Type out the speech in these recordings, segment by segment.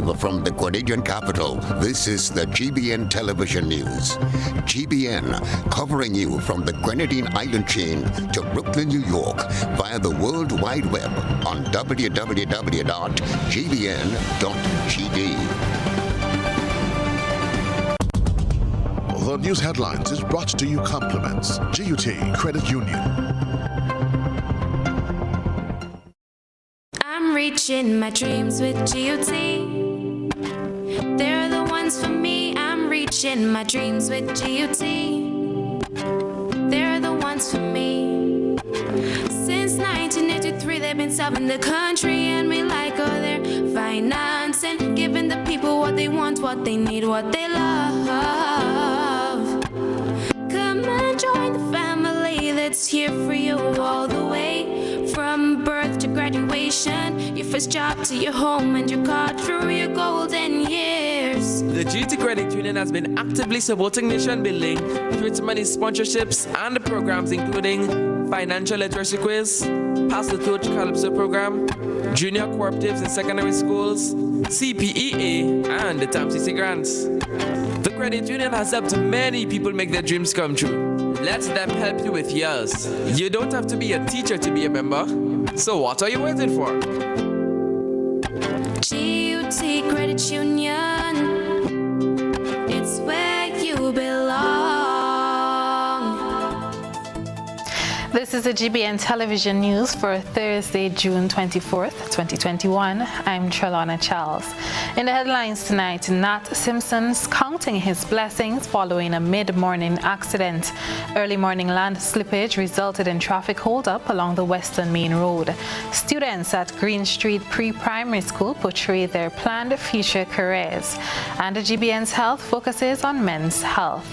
Live from the Grenadian capital, this is the GBN television news. GBN, covering you from the Grenadine Island chain to Brooklyn, New York, via the World Wide Web on www.gbn.gd. The news headlines is brought to you compliments GUT Credit Union. I'm reaching my dreams with GUT. They're the ones for me. I'm reaching my dreams with GUT. They're the ones for me. Since 1983, they've been serving the country, and we like all their financing, giving the people what they want, what they need, what they love. Come and join the family that's here for you all the way, from birth to graduation, your first job to your home and your car through your golden years. The GT Credit Union has been actively supporting nation building through its many sponsorships and programs including financial literacy quiz, Pass the Torch Calypso program, junior cooperatives in secondary schools, CPEA, and the TAMCC grants. The credit union has helped many people make their dreams come true. Let them help you with yours. You don't have to be a teacher to be a member. So what are you waiting for? GUT Credit Union, it's where you belong. This is the GBN television news for Thursday, June 24th, 2021. I'm Trellona Charles. In the headlines tonight, Nat Simpson's counting his blessings following a mid-morning accident. Early morning land slippage resulted in traffic holdup along the Western Main Road. Students at Green Street Pre-Primary School portray their planned future careers. And the GBN's health focuses on men's health.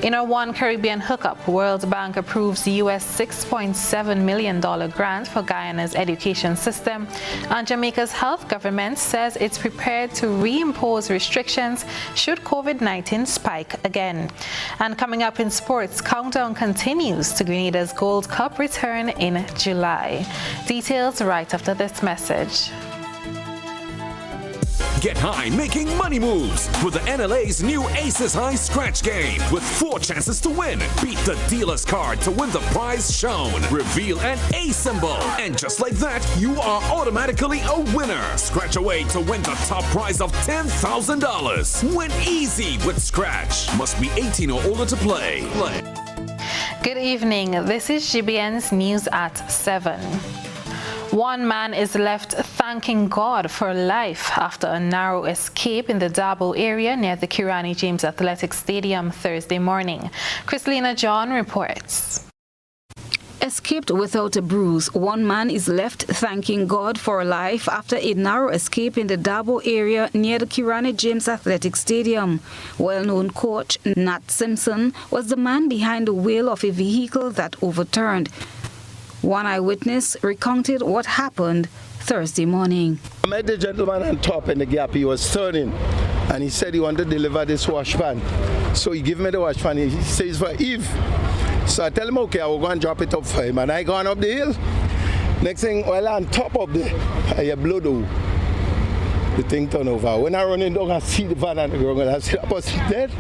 In our One Caribbean hookup, World Bank approves the US $6.7 million grant for Guyana's education system, and Jamaica's health government says it's prepared to reimpose restrictions should COVID-19 spike again. And coming up in sports, countdown continues to Grenada's Gold Cup return in July. Details right after this message. Get high making money moves with the NLA's new Aces High Scratch game with 4 chances to win. Beat the dealer's card to win the prize shown. Reveal an A symbol. And just like that, you are automatically a winner. Scratch away to win the top prize of $10,000. Win easy with Scratch. Must be 18 or older to play. Good evening. This is GBN's News at 7. One man is left thanking God for life after a narrow escape in the Dabo area near the Kirani James Athletic Stadium Thursday morning. Chrislina John reports. Escaped without a bruise, one man is left thanking God for life after a narrow escape in the Dabo area near the Kirani James Athletic Stadium. Well-known coach Nat Simpson was the man behind the wheel of a vehicle that overturned. One eyewitness recounted what happened Thursday morning. I met the gentleman on top in the gap. He was turning and he said he wanted to deliver this wash pan. So he gave me the wash pan. He says for Eve. So I tell him, okay, I will go and drop it up for him. And I gone up the hill. Next thing, while on top of the, I blow the thing turn over. When I run in down, I see the van on the ground and I see that person dead.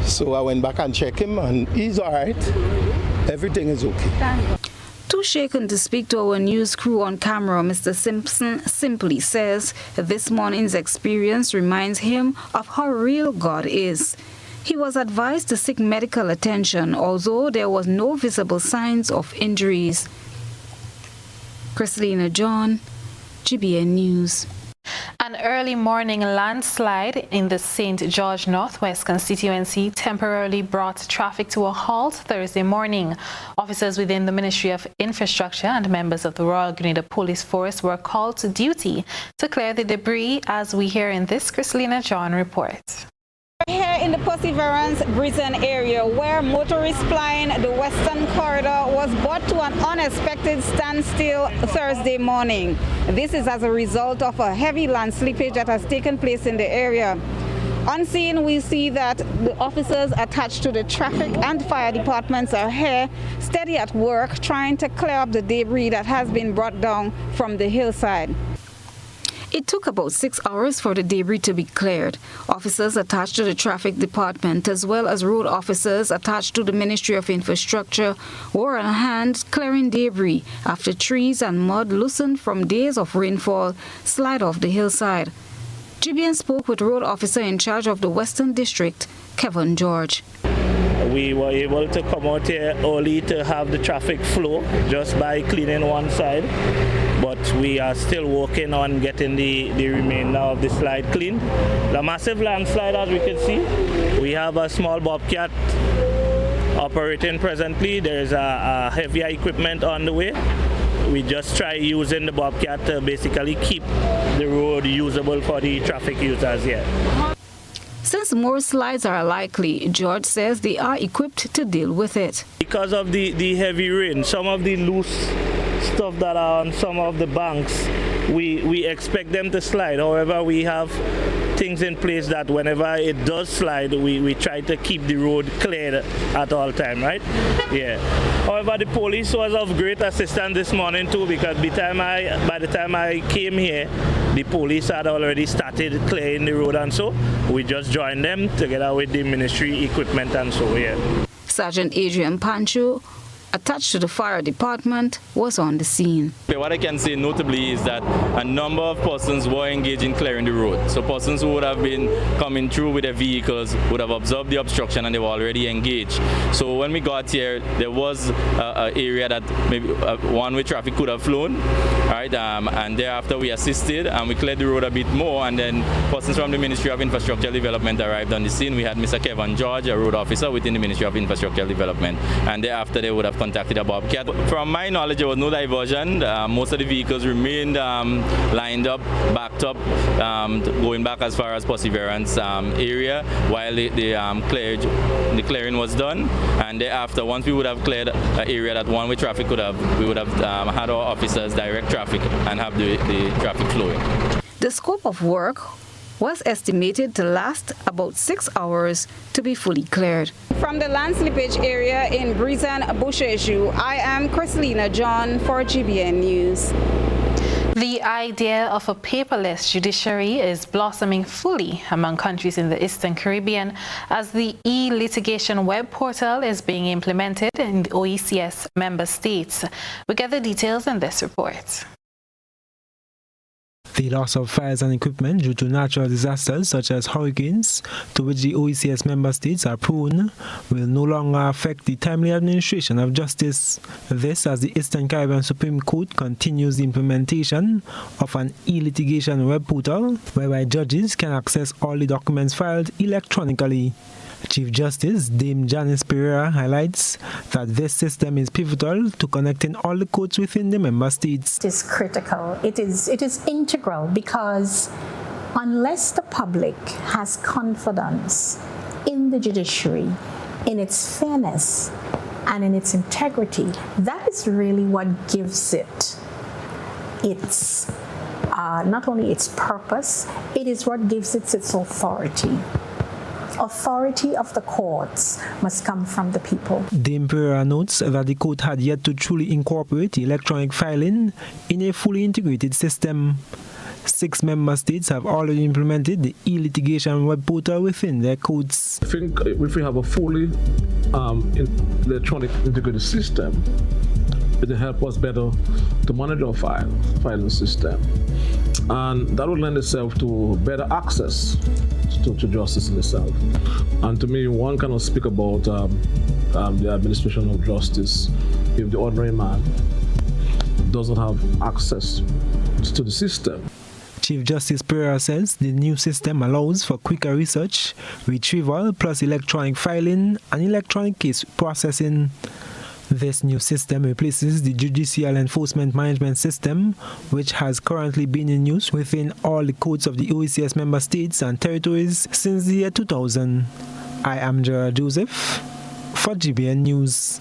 So I went back and checked him and he's all right. Everything is okay. Too shaken to speak to our news crew on camera, Mr. Simpson simply says this morning's experience reminds him of how real God is. He was advised to seek medical attention, although there was no visible signs of injuries. Chrislina John, GBN News. An early morning landslide in the St. George Northwest constituency temporarily brought traffic to a halt Thursday morning. Officers within the Ministry of Infrastructure and members of the Royal Grenada Police Force were called to duty to clear the debris, as we hear in this Chrislina John report. Here in the Perseverance Britain area, where motorists plying the Western Corridor was brought to an unexpected standstill Thursday morning. This is as a result of a heavy land slippage that has taken place in the area. On scene, we see that the officers attached to the traffic and fire departments are here, steady at work, trying to clear up the debris that has been brought down from the hillside. It took about 6 hours for the debris to be cleared. Officers attached to the traffic department as well as road officers attached to the Ministry of Infrastructure were on hand clearing debris after trees and mud loosened from days of rainfall slide off the hillside. GBN spoke with road officer in charge of the Western District, Kevin George. We were able to come out here early to have the traffic flow just by cleaning one side, but we are still working on getting the remainder of the slide cleaned. The massive landslide, as we can see, we have a small bobcat operating presently. There is a heavier equipment on the way. We just try using the bobcat to basically keep the road usable for the traffic users here. Since more slides are likely, George says they are equipped to deal with it. Because of the heavy rain, some of the loose stuff that are on some of the banks, we expect them to slide. However, we have things in place that whenever it does slide, we try to keep the road cleared at all time, right? Yeah. However, the police was of great assistance this morning too, because by the time I came here, the police had already started clearing the road, and so we just joined them together with the ministry equipment and so, yeah. Sergeant Adrian Pancho, attached to the fire department, was on the scene. What I can say notably is that a number of persons were engaged in clearing the road. So persons who would have been coming through with their vehicles would have observed the obstruction and they were already engaged. So when we got here, there was an area that maybe one-way traffic could have flown, right? And thereafter we assisted and we cleared the road a bit more, and then persons from the Ministry of Infrastructure Development arrived on the scene. We had Mr. Kevin George, a road officer within the Ministry of Infrastructure Development, and thereafter they would have contacted a bobcat. From my knowledge, there was no diversion. Most of the vehicles remained lined up, backed up, going back as far as Perseverance area while the clearing was done. And thereafter, once we would have cleared an area that one-way traffic could have, we would have had our officers direct traffic and have the traffic flowing. The scope of work was estimated to last about 6 hours to be fully cleared. From the land slippage area in Brizan Busheju, I am Chrislina John for GBN News. The idea of a paperless judiciary is blossoming fully among countries in the Eastern Caribbean as the e-litigation web portal is being implemented in the OECS member states. We get the details in this report. The loss of files and equipment due to natural disasters such as hurricanes, to which the OECS member states are prone, will no longer affect the timely administration of justice. This as the Eastern Caribbean Supreme Court continues the implementation of an e-litigation web portal whereby judges can access all the documents filed electronically. Chief Justice Dame Janice Pereira highlights that this system is pivotal to connecting all the courts within the member states. It is critical. It is integral because unless the public has confidence in the judiciary, in its fairness and in its integrity, that is really what gives it its not only its purpose, it is what gives it its authority. Authority of the courts must come from the people. Dame Pereira notes that the court had yet to truly incorporate electronic filing in a fully integrated system. 6 member states have already implemented the e-litigation web portal within their courts. I think if we have a fully electronic integrated system, it will help us better to monitor our filing system. And that would lend itself to better access to justice in itself. And to me, one cannot speak about the administration of justice if the ordinary man doesn't have access to the system. Chief Justice Pereira says the new system allows for quicker research, retrieval, plus electronic filing and electronic case processing. This new system replaces the Judicial Enforcement Management System, which has currently been in use within all the courts of the OECS member states and territories since the year 2000. I am Gerard Joseph for GBN News.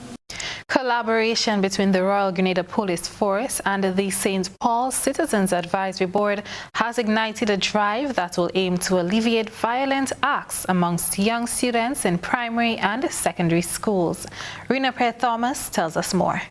Collaboration between the Royal Grenada Police Force and the St. Paul Citizens Advisory Board has ignited a drive that will aim to alleviate violent acts amongst young students in primary and secondary schools. Rena Thomas tells us more.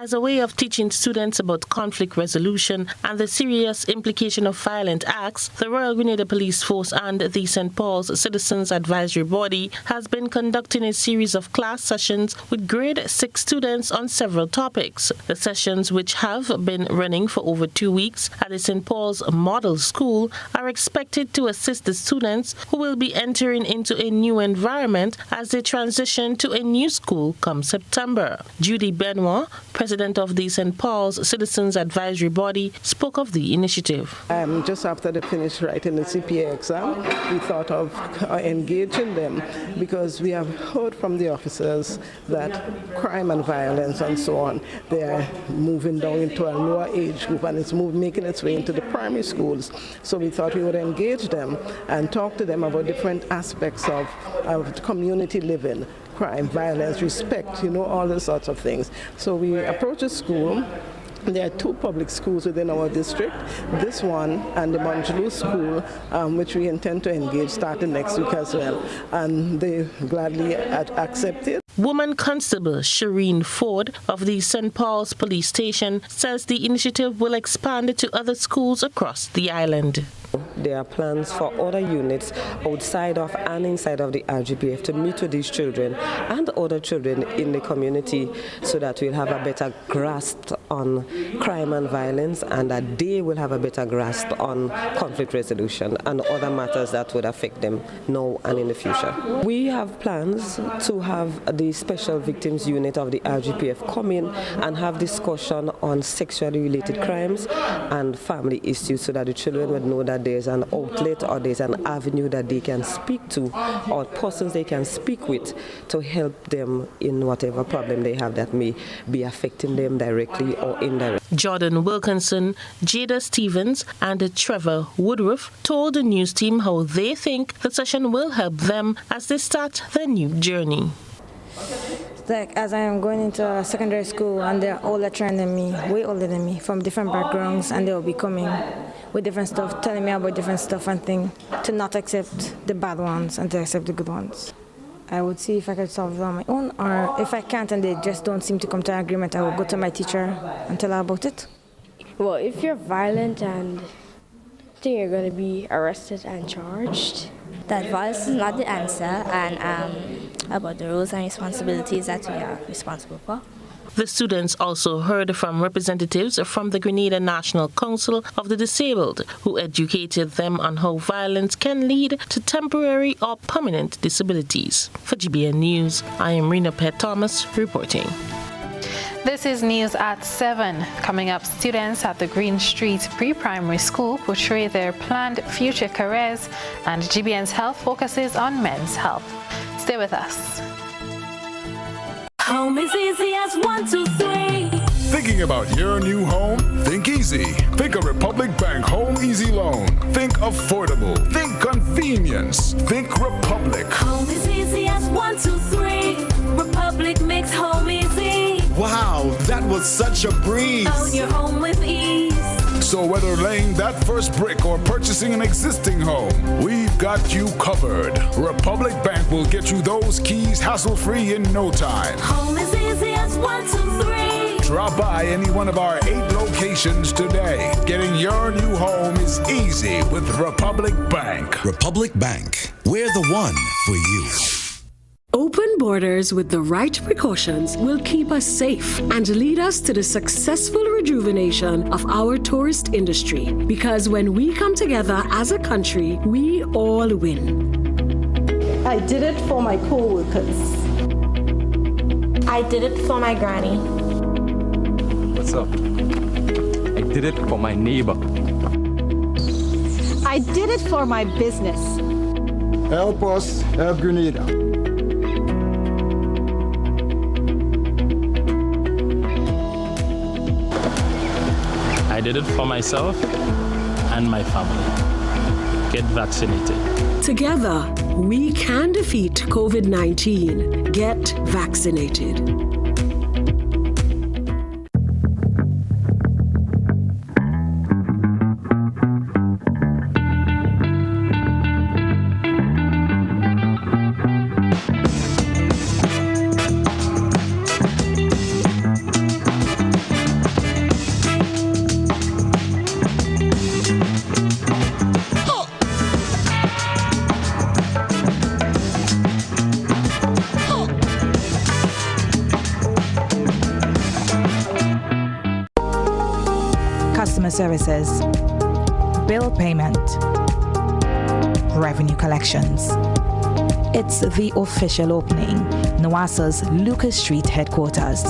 as a way of teaching students about conflict resolution and the serious implication of violent acts, the Royal Grenada Police Force and the St. Paul's Citizens Advisory Body has been conducting a series of class sessions with grade 6 students on several topics. The sessions, which have been running for over 2 weeks at the St. Paul's Model School, are expected to assist the students who will be entering into a new environment as they transition to a new school come September. Judy Benoit, president of the St. Paul's Citizens Advisory Body, spoke of the initiative. Just after they finished writing the CPA exam, we thought of engaging them because we have heard from the officers that crime and violence and so on, they are moving down into a lower age group and it's making its way into the primary schools. So we thought we would engage them and talk to them about different aspects of community living, crime, violence, respect, all those sorts of things. So we approached the school. There are 2 public schools within our district, this one and the Mongelou School, which we intend to engage starting next week as well. And they gladly accepted. Woman Constable Shireen Ford of the St. Paul's Police Station says the initiative will expand to other schools across the island. There are plans for other units outside of and inside of the RGPF to meet with these children and other children in the community so that we'll have a better grasp on crime and violence and that they will have a better grasp on conflict resolution and other matters that would affect them now and in the future. We have plans to have the Special Victims Unit of the RGPF come in and have discussion on sexually related crimes and family issues so that the children would know that there's an outlet or there's an avenue that they can speak to or persons they can speak with to help them in whatever problem they have that may be affecting them directly or indirectly. Jordan Wilkinson, Jada Stevens and Trevor Woodruff told the news team how they think the session will help them as they start their new journey. Like as I am going into secondary school and they're older than me, way older than me, from different backgrounds, and they will be coming with different stuff, telling me about different stuff and things, to not accept the bad ones and to accept the good ones. I would see if I could solve it on my own, or if I can't and they just don't seem to come to an agreement, I will go to my teacher and tell her about it. Well, if you're violent and think you're going to be arrested and charged, that violence is not the answer, and about the rules and responsibilities that we are responsible for. The students also heard from representatives from the Grenada National Council of the Disabled, who educated them on how violence can lead to temporary or permanent disabilities. For GBN News, I am Rena Pett Thomas reporting. This is news at 7. Coming up, students at the Green Street Pre-Primary School portray their planned future careers, and GBN's health focuses on men's health. Stay with us. Home is easy as 1, 2, 3. Thinking about your new home? Think easy. Think a Republic Bank Home Easy Loan. Think affordable. Think convenience. Think Republic. Home is easy as 1, 2, 3. Republic makes home easy. Wow, that was such a breeze. Own your home with ease. So whether laying that first brick or purchasing an existing home, we've got you covered. Republic Bank will get you those keys hassle-free in no time. Home is easy as 1, 2, 3. Drop by any one of our 8 locations today. Getting your new home is easy with Republic Bank. Republic Bank, we're the one for you. Open borders with the right precautions will keep us safe and lead us to the successful rejuvenation of our tourist industry. Because when we come together as a country, we all win. I did it for my co-workers. I did it for my granny. What's up? I did it for my neighbor. I did it for my business. Help us help Grenada. I did it for myself and my family. Get vaccinated. Together, we can defeat COVID-19. Get vaccinated. services, bill payment, revenue collections. It's the official opening, NWASA's Lucas Street headquarters.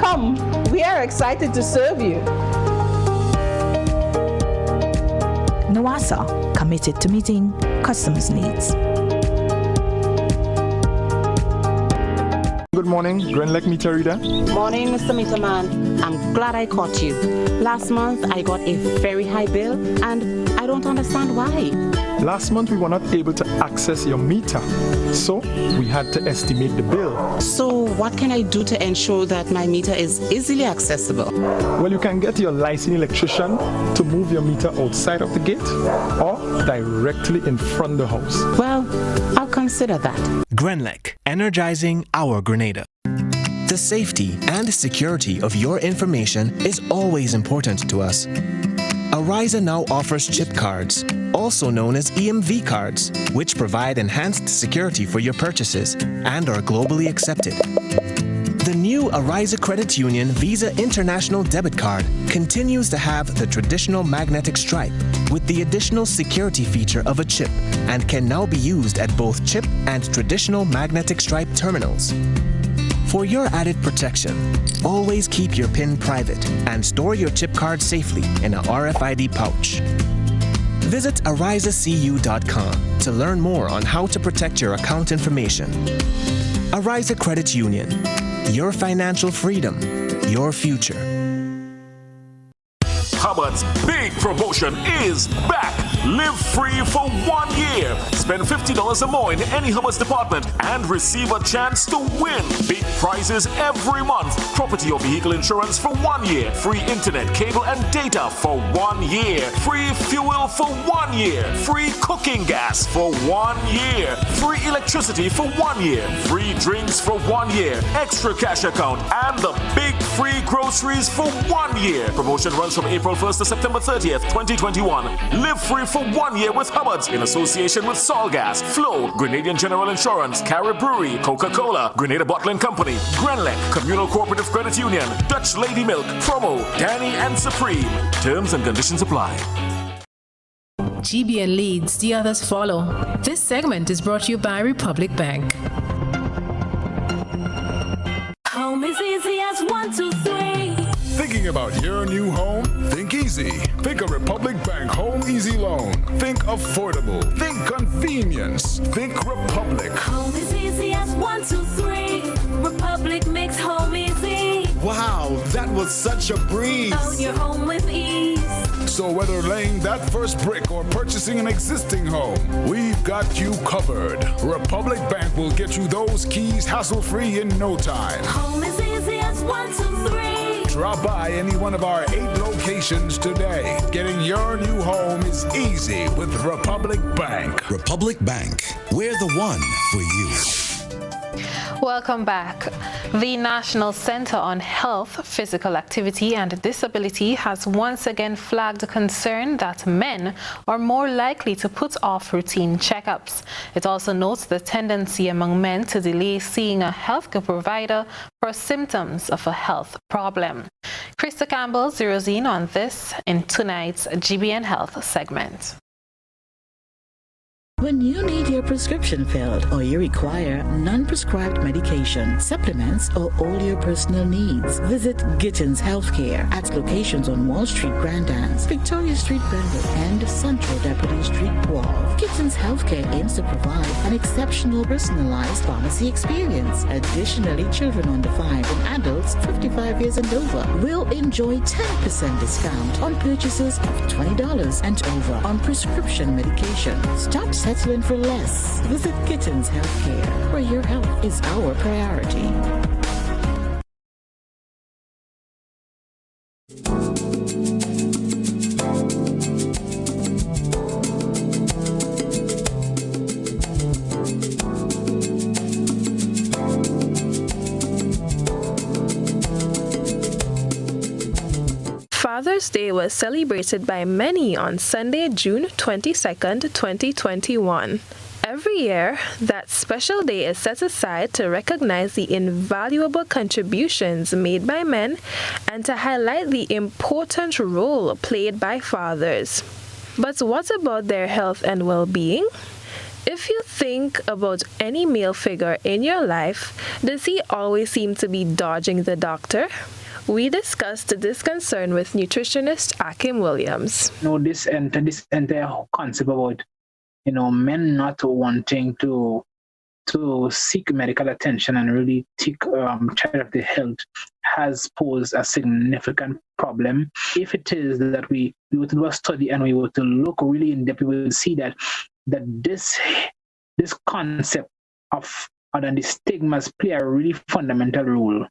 Come, we are excited to serve you. NWASA, committed to meeting customers' needs. Good morning, Grenlec Meter Reader. Morning, Mr. Meterman. I'm glad I caught you. Last month, I got a very high bill, and I don't understand why. Last month, we were not able to access your meter, so we had to estimate the bill. So what can I do to ensure that my meter is easily accessible? Well, you can get your licensed electrician to move your meter outside of the gate or directly in front of the house. Well, I'll consider that. Grenlec, energizing our Grenada. The safety and security of your information is always important to us. Ariza now offers chip cards, also known as EMV cards, which provide enhanced security for your purchases and are globally accepted. The new Ariza Credit Union Visa International Debit Card continues to have the traditional magnetic stripe with the additional security feature of a chip and can now be used at both chip and traditional magnetic stripe terminals. For your added protection, always keep your PIN private and store your chip card safely in a RFID pouch. Visit arizacu.com to learn more on how to protect your account information. Ariza Credit Union, your financial freedom, your future. Hubbard's big promotion is back. Live free for 1 year. Spend $50 or more in any Hubbard's department and receive a chance to win big prizes every month. Property or vehicle insurance for 1 year. Free internet, cable and data for 1 year. Free fuel for 1 year. Free cooking gas for 1 year. Free electricity for 1 year. Free drinks for 1 year. Extra cash account and the big free groceries for 1 year. Promotion runs from April 1st to September 30th, 2021. Live free for 1 year with Hubbard's in association with Solgas, Flow, Grenadian General Insurance, Carib Brewery, Coca-Cola, Grenada Bottling Company, Grenlec, Communal Cooperative Credit Union, Dutch Lady Milk, Promo, Danny and Supreme. Terms and conditions apply. GBN leads, the others follow. This segment is brought to you by Republic Bank. Home is easy as 1, 2, 3. Thinking about your new home? Think easy. Think a Republic Bank Home Easy Loan. Think affordable. Think convenience. Think Republic. Home is easy as 1, 2, 3. Republic makes home easy. Wow, that was such a breeze. Own your home with ease. So whether laying that first brick or purchasing an existing home, we've got you covered. Republic Bank will get you those keys hassle-free in no time. Home is easy as 1, 2, 3. Drop by any one of our 8 locations today. Getting your new home is easy with Republic Bank. Republic Bank, we're the one for you. Welcome back. The National Center on Health, Physical Activity and Disability has once again flagged a concern that men are more likely to put off routine checkups. It also notes the tendency among men to delay seeing a healthcare provider for symptoms of a health problem. Krista Campbell zeroes in on this in tonight's GBN Health segment. When you need your prescription filled or you require non-prescribed medication, supplements, or all your personal needs, visit Gittins Healthcare at locations on Wall Street, Grandans, Victoria Street, Granville, and Central Deputy Street, Wharf. Gittins Healthcare aims to provide an exceptional personalized pharmacy experience. Additionally, children under 5 and adults 55 years and over will enjoy 10% discount on purchases of $20 and over on prescription medication. Stop settling for less. Visit Gittins Healthcare, where your health is our priority. Father's Day was celebrated by many on Sunday, June 22nd, 2021. Every year, that special day is set aside to recognize the invaluable contributions made by men and to highlight the important role played by fathers. But what about their health and well-being? If you think about any male figure in your life, does he always seem to be dodging the doctor? We discussed this concern with nutritionist Akim Williams. This entire concept about men not wanting to seek medical attention and really take charge of their health has posed a significant problem. If it is that we were to do a study and we were to look really in depth, we will see that this concept of the stigmas play a really fundamental role.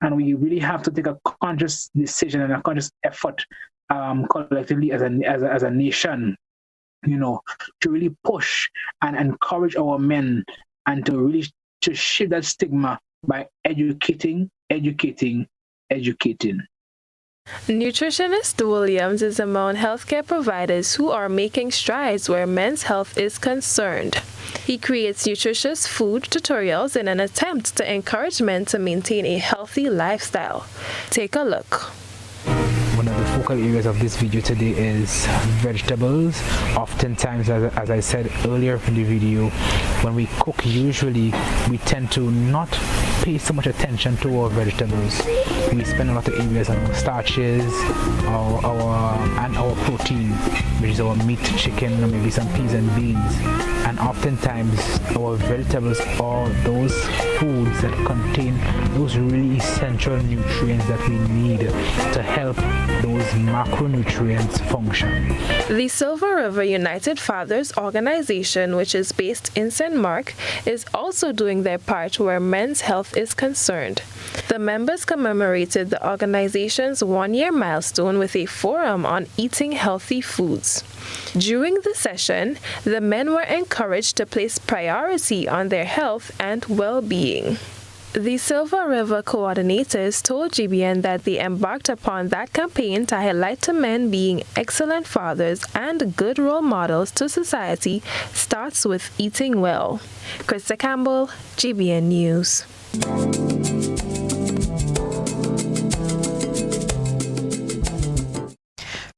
And we really have to take a conscious decision and a conscious effort collectively as a nation, to really push and encourage our men and to really to shift that stigma by educating. Nutritionist Williams is among healthcare providers who are making strides where men's health is concerned. He creates nutritious food tutorials in an attempt to encourage men to maintain a healthy lifestyle. Take a look. One of the focal areas of this video today is vegetables. Oftentimes, as I said earlier in the video, when we cook, usually we tend to not pay so much attention to our vegetables. We spend a lot of areas on our starches, our protein, which is our meat, chicken, or maybe some peas and beans. And oftentimes, our vegetables are those foods that contain those really essential nutrients that we need to help those macronutrients function. The Silver River United Fathers organization, which is based in St. Mark, is also doing their part where men's health is concerned. The members commemorated the organization's one-year milestone with a forum on eating healthy foods. During the session, the men were encouraged to place priority on their health and well-being. The Silver River coordinators told GBN that they embarked upon that campaign to highlight to men being excellent fathers and good role models to society starts with eating well. Krista Campbell, GBN News.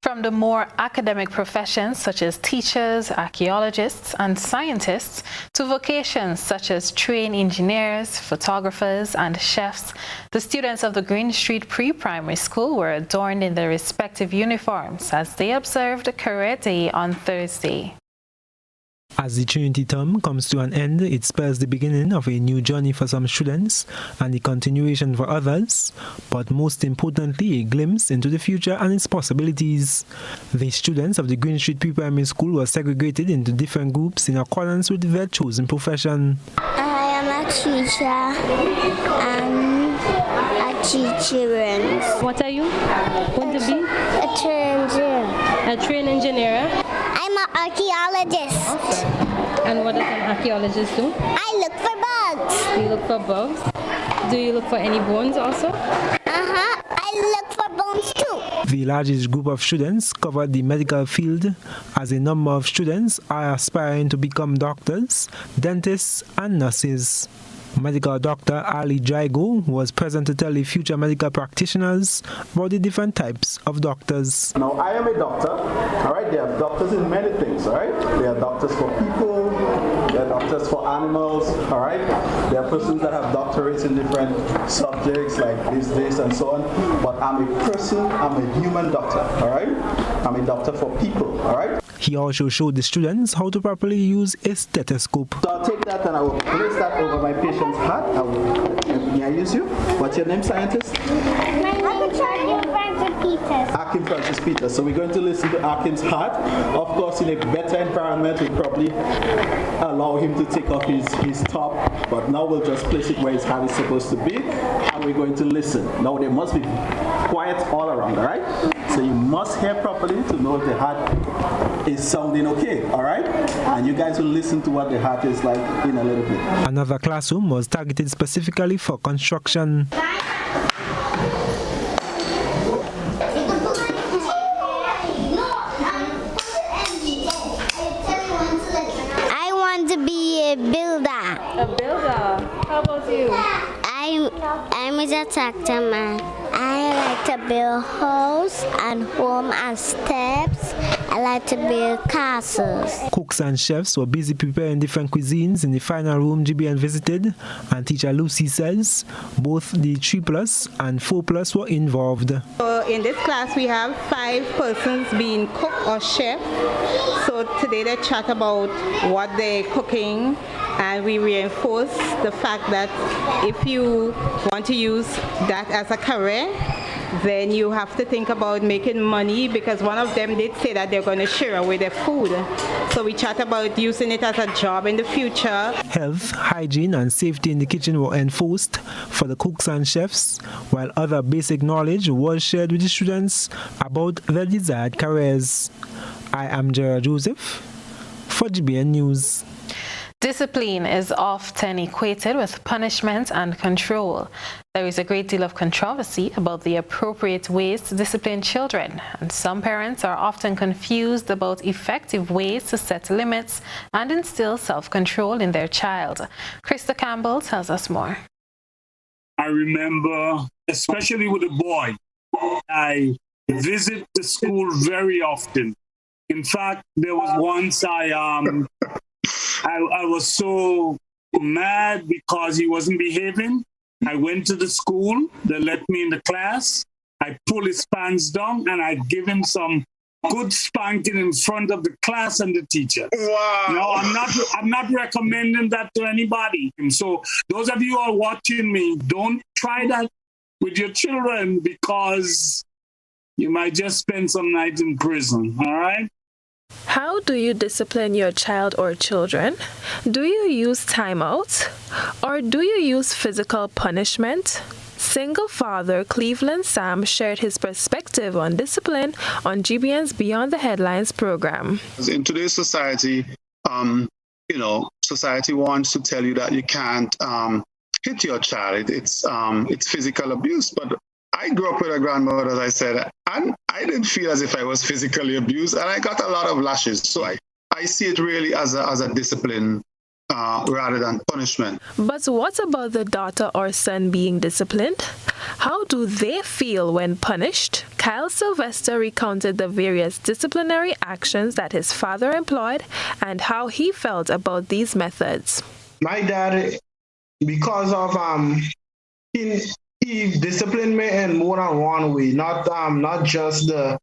From the more academic professions such as teachers, archaeologists, and scientists to vocations such as trained engineers, photographers, and chefs, the students of the Green Street Pre-Primary School were adorned in their respective uniforms as they observed Career Day on Thursday. As the Trinity term comes to an end, it spells the beginning of a new journey for some students and the continuation for others, but most importantly, a glimpse into the future and its possibilities. The students of the Green Street Pre-Primary School were segregated into different groups in accordance with their chosen profession. I am a teacher and I teach children. What are you going to be? A trained engineer. A trained engineer? I'm an archaeologist. Okay. And what does an archaeologist do? I look for bugs. You look for bugs? Do you look for any bones also? I look for bones too. The largest group of students covered the medical field, as a number of students are aspiring to become doctors, dentists, and nurses. Medical Dr. Ali Jaigo was present to tell the future medical practitioners about the different types of doctors. Now, I am a doctor, all right? There are doctors in many things, all right? There are doctors for people, there are doctors for animals, all right? There are persons that have doctorates in different subjects like this, and so on. But I'm a person, I'm a human doctor, all right? I'm a doctor for people, all right? He also showed the students how to properly use a stethoscope. So I'll take that and I will place that over my patient's heart. May I use you? What's your name, scientist? My name is Akim Francis Peters. Akim Francis Peters. So we're going to listen to Akim's heart. Of course, in a better environment, we'll probably allow him to take off his top. But now we'll just place it where his heart is supposed to be. And we're going to listen. Now there must be quiet all around, all right? So you must hear properly to know if the heart is sounding okay, all right? And you guys will listen to what the heart is like in a little bit. Another classroom was targeted specifically for construction. I want to be you? I'm a tractor man. I like to build house and home and steps. I like to build castles. Cooks and chefs were busy preparing different cuisines in the final room GBN visited, and teacher Lucy says both the 3+ and 4+ were involved. So in this class we have 5 persons being cook or chef. So today they chat about what they're cooking, and we reinforce the fact that if you want to use that as a career, then you have to think about making money, because one of them did say that they're going to share away their food. So we chat about using it as a job in the future. Health, hygiene and safety in the kitchen were enforced for the cooks and chefs, while other basic knowledge was shared with the students about their desired careers. I am Gerard Joseph for GBN News. Discipline is often equated with punishment and control. There is a great deal of controversy about the appropriate ways to discipline children, and some parents are often confused about effective ways to set limits and instill self-control in their child. Krista Campbell tells us more. I remember, especially with a boy, I visit the school very often. In fact, there was once I was so mad because he wasn't behaving. I went to the school, they let me in the class, I pull his pants down and I give him some good spanking in front of the class and the teacher. Wow. No, I'm not recommending that to anybody. And so those of you who are watching me, don't try that with your children, because you might just spend some nights in prison, all right? How do you discipline your child or children? Do you use timeouts? Or do you use physical punishment? Single father Cleveland Sam shared his perspective on discipline on GBN's Beyond the Headlines program. In today's society, society wants to tell you that you can't hit your child. It's physical abuse, but I grew up with a grandmother, as I said, and I didn't feel as if I was physically abused, and I got a lot of lashes. So I see it really as a discipline rather than punishment. But what about the daughter or son being disciplined? How do they feel when punished? Kyle Sylvester recounted the various disciplinary actions that his father employed and how he felt about these methods. My dad, because of he disciplined me in more than one way, not just the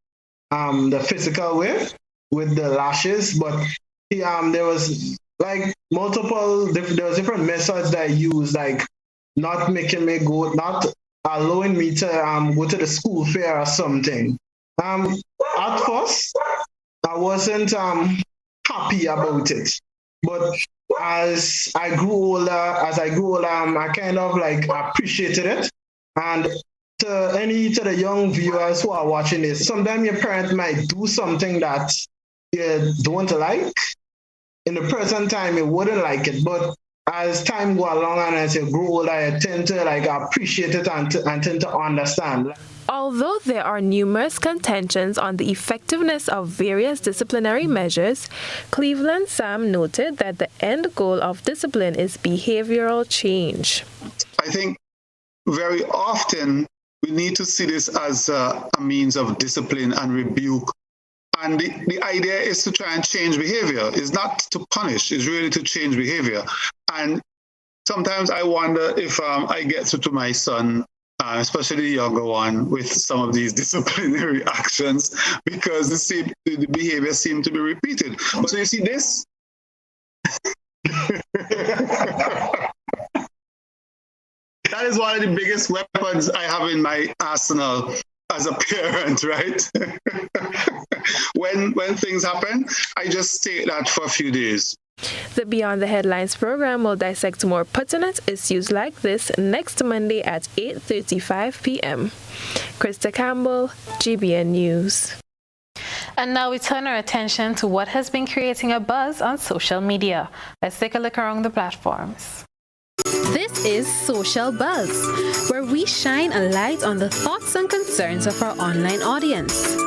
physical way with the lashes, but there was like there was different methods that I used, like not making me go, not allowing me to go to the school fair or something. At first, I wasn't happy about it, but as I grew older, I kind of like appreciated it. And to the young viewers who are watching this, sometimes your parent might do something that you don't like. In the present time, you wouldn't like it, but as time go along and as you grow older, I tend to like appreciate it and tend to understand. Although there are numerous contentions on the effectiveness of various disciplinary measures, Cleveland Sam noted that the end goal of discipline is behavioral change. I think very often we need to see this as a means of discipline and rebuke. And the idea is to try and change behavior. It's not to punish, it's really to change behavior. And sometimes I wonder if I get to my son, especially the younger one, with some of these disciplinary actions, because the behavior seems to be repeated. So you see this? That is one of the biggest weapons I have in my arsenal as a parent, right? When things happen, I just take that for a few days. The Beyond the Headlines program will dissect more pertinent issues like this next Monday at 8:35 p.m. Krista Campbell, GBN News. And now we turn our attention to what has been creating a buzz on social media. Let's take a look around the platforms. This is Social Buzz, where we shine a light on the thoughts and concerns of our online audience.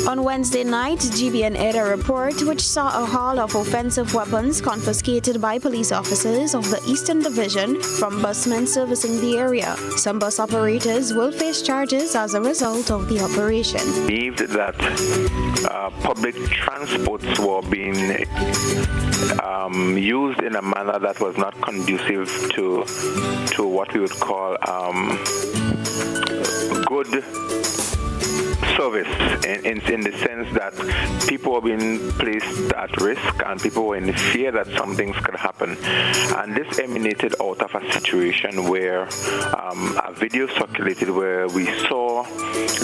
On Wednesday night, GBN aired a report which saw a haul of offensive weapons confiscated by police officers of the Eastern Division from busmen servicing the area. Some bus operators will face charges as a result of the operation. Believed that public transports were being used in a manner that was not conducive to what we would call good service in the sense that people were being placed at risk and people were in fear that some things could happen. And this emanated out of a situation where a video circulated where we saw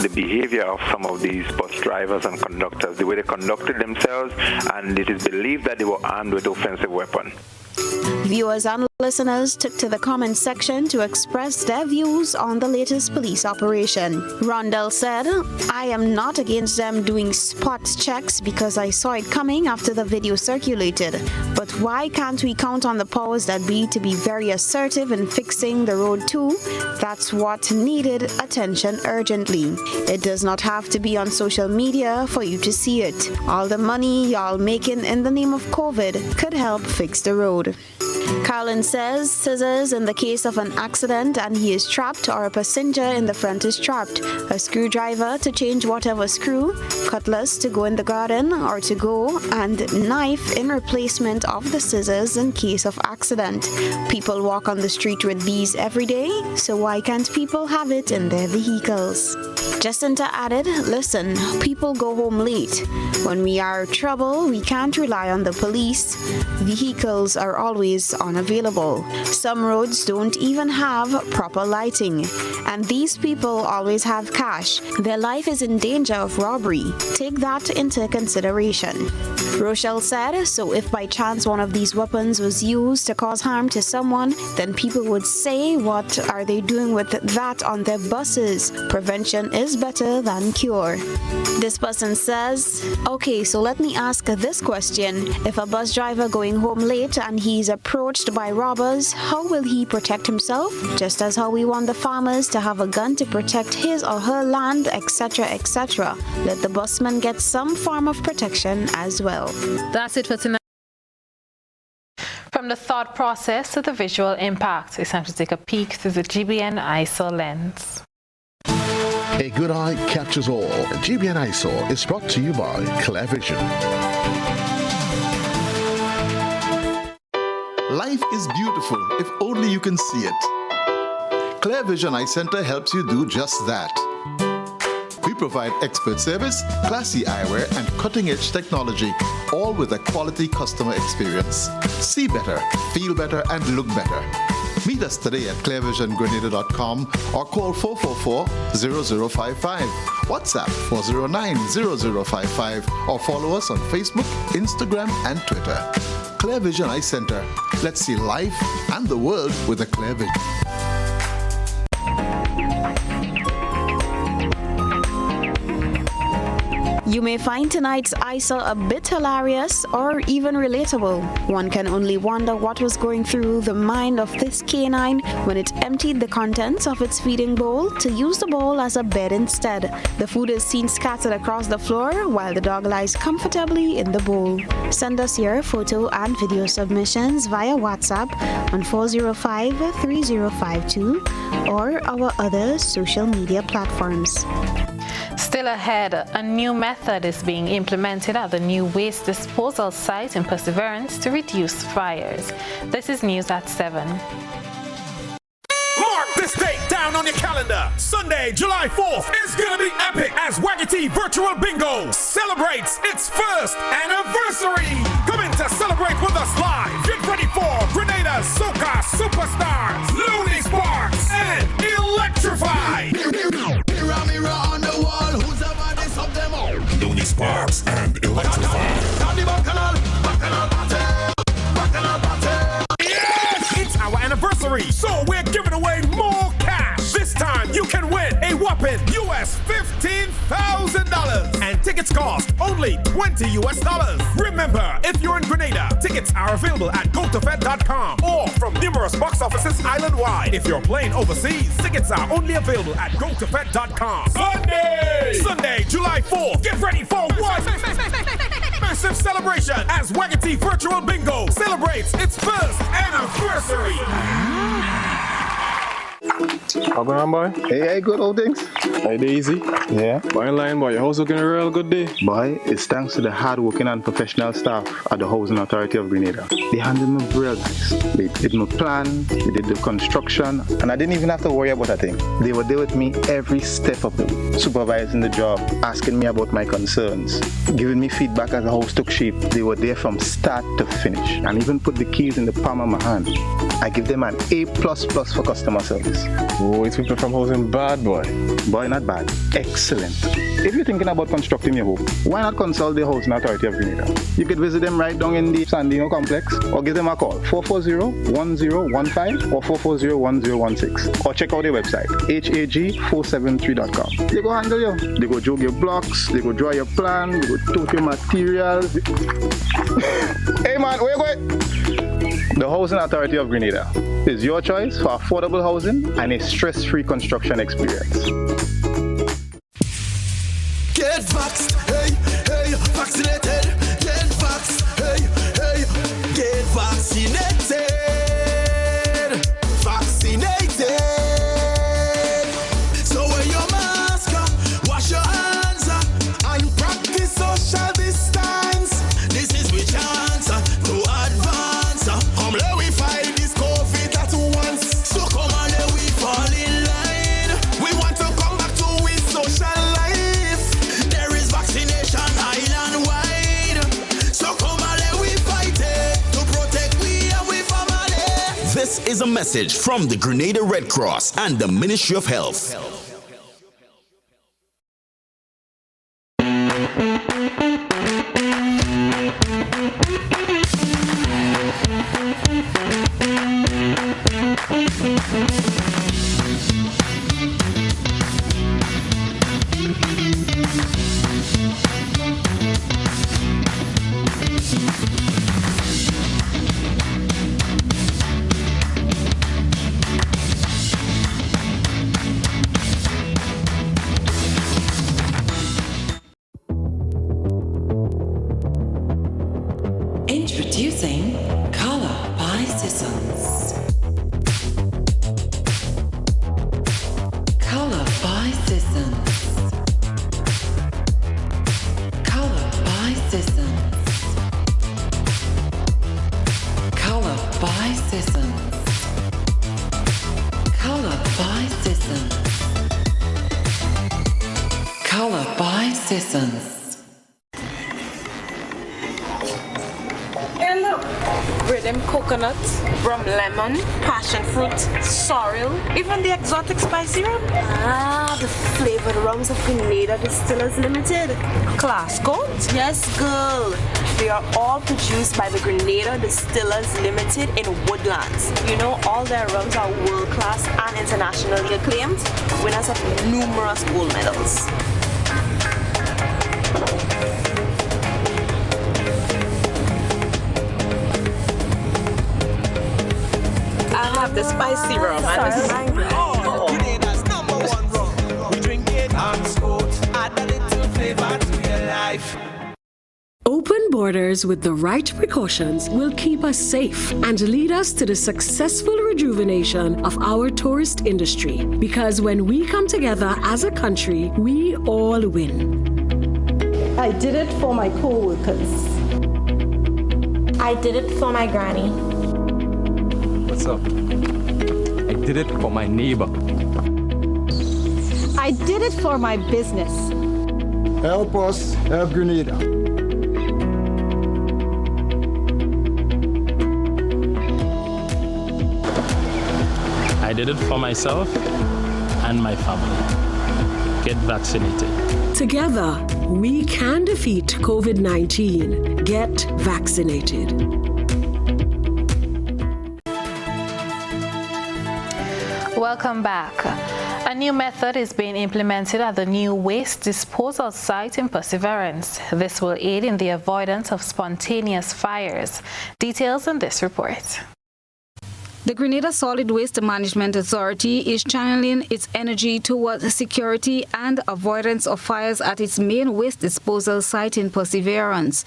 the behavior of some of these bus drivers and conductors, the way they conducted themselves, and it is believed that they were armed with offensive weapons. Viewers and listeners took to the comment section to express their views on the latest police operation. Rondell said, "I am not against them doing spot checks because I saw it coming after the video circulated. But why can't we count on the powers that be to be very assertive in fixing the road too? That's what needed attention urgently. It does not have to be on social media for you to see it. All the money y'all making in the name of COVID could help fix the road." Carlin says scissors in the case of an accident and he is trapped, or a passenger in the front is trapped, a screwdriver to change whatever screw, cutlass to go in the garden or to go, and knife in replacement of the scissors in case of accident. People walk on the street with these every day, so why can't people have it in their vehicles? Jacinta added, "Listen, people go home late. When we are in trouble, we can't rely on the police. Vehicles are always unavailable. Some roads don't even have proper lighting. And these people always have cash. Their life is in danger of robbery. Take that into consideration." Rochelle said, "So if by chance one of these weapons was used to cause harm to someone, then people would say, what are they doing with that on their buses? Prevention is better than cure." This person says, "Okay, so let me ask this question. If a bus driver going home late and he's approached by robbers, how will he protect himself? Just as how we want the farmers to have a gun to protect his or her land, etc., etc. Let the busman get some form of protection as well." That's it for tonight. From the thought process to the visual impact, it's time to take a peek through the GBN ISO lens. A good eye captures all. GBN ISO is brought to you by ClearVision. Life is beautiful if only you can see it. ClearVision Eye Center helps you do just that. We provide expert service, classy eyewear, and cutting-edge technology, all with a quality customer experience. See better, feel better, and look better. Meet us today at clearvisiongrenada.com or call 444-0055, WhatsApp 409-0055, or follow us on Facebook, Instagram, and Twitter. ClearVision Eye Center. Let's see life and the world with a clear vision. You may find tonight's ISO a bit hilarious or even relatable. One can only wonder what was going through the mind of this canine when it emptied the contents of its feeding bowl to use the bowl as a bed instead. The food is seen scattered across the floor while the dog lies comfortably in the bowl. Send us your photo and video submissions via WhatsApp on 405-3052 or our other social media platforms. Still ahead, a new method is being implemented at the new waste disposal site in Perseverance to reduce fires. This is news at 7. Mark this date down on your calendar. Sunday, July 4th is gonna be epic as Waggity Virtual Bingo celebrates its first anniversary. Come in to celebrate with us live. Get ready for Grenada's Soca Superstars, Looney Sparks, and Electrify. Mirror on the wall, who's the baddest of them all? Looney Sparks and Electrify. Yes! It's our anniversary, so we're giving away more cash. This time you can win a whopping US $15,000 and Tickets cost only $20 US. Remember, if you're in Grenada, tickets are available at gotofed.com or from numerous box offices island-wide. If you're playing overseas, tickets are only available at gotofed.com. Sunday, July 4th. Get ready for one massive celebration as Wagati Virtual Bingo celebrates its first anniversary. How going on, boy? Hey, good old things. Hey, Daisy. Yeah. Boy, in line, boy. Your house looking a real good day. Boy, it's thanks to the hard-working and professional staff at the Housing Authority of Grenada. They handled me real nice. They did my plan, they did the construction, and I didn't even have to worry about a thing. They were there with me every step of the way, supervising the job, asking me about my concerns, giving me feedback as the house took shape. They were there from start to finish, and even put the keys in the palm of my hand. I give them an A++ for customer service. Oh, it's people from housing bad, boy. Boy, not bad. Excellent. If you're thinking about constructing your home, why not consult the Housing Authority of Grenada? You could visit them right down in the Sandino complex or give them a call 440-1015 or 440-1016 or check out their website hag473.com. They go handle you. They go jog your blocks, they go draw your plan, they go tote your materials. Hey man, where you going? The Housing Authority of Grenada is your choice for affordable housing and a stress-free construction experience. Get vaxxed, hey, hey, vaccinated. Get vaxxed, hey, hey, get vaccinated. Vaccinated. So wear your mask, wash your hands, and practice social distance. This is we chance to advance. Let we fight this COVID at once. So come on, let we fall in line. We want to come back to we social life. There is vaccination island-wide. So come on, let we fight it to protect we and we family. This is a message from the Grenada Red Cross and the Ministry of Health. Introducing Color by Sissons. Color by Sissons. Color by Sissons. Color by Sissons. Color by Sissons. Color by Sissons. Rhythm coconut, rum lemon, passion fruit, sorrel, even the exotic spicy rum. Ah, the flavored rums of Grenada Distillers Limited. Class codes? Yes, girl. They are all produced by the Grenada Distillers Limited in Woodlands. You know, all their rums are world-class and internationally acclaimed, winners of numerous gold medals. I have the spicy rum and Grenada's number one rum. We drink it on sport. Add a little flavor to your life. Open borders with the right precautions will keep us safe and lead us to the successful rejuvenation of our tourist industry. Because when we come together as a country, we all win. I did it for my co-workers. I did it for my granny. What's up? I did it for my neighbor. I did it for my business. Help us help Grenada. I did it for myself and my family. Get vaccinated. Together, we can defeat COVID-19. Get vaccinated. Welcome back. A new method is being implemented at the new waste disposal site in Perseverance. This will aid in the avoidance of spontaneous fires. Details in this report. The Grenada Solid Waste Management Authority is channeling its energy towards security and avoidance of fires at its main waste disposal site in Perseverance.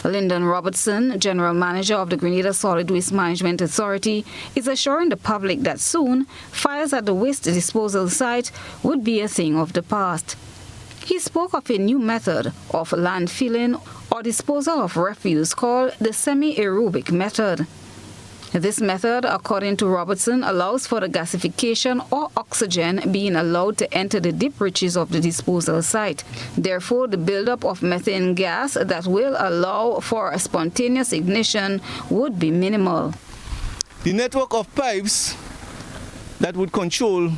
Lyndon Robertson, General Manager of the Grenada Solid Waste Management Authority, is assuring the public that soon fires at the waste disposal site would be a thing of the past. He spoke of a new method of landfilling or disposal of refuse called the semi-aerobic method. This method, according to Robertson, allows for the gasification or oxygen being allowed to enter the deep reaches of the disposal site. Therefore, the buildup of methane gas that will allow for a spontaneous ignition would be minimal. The network of pipes that would control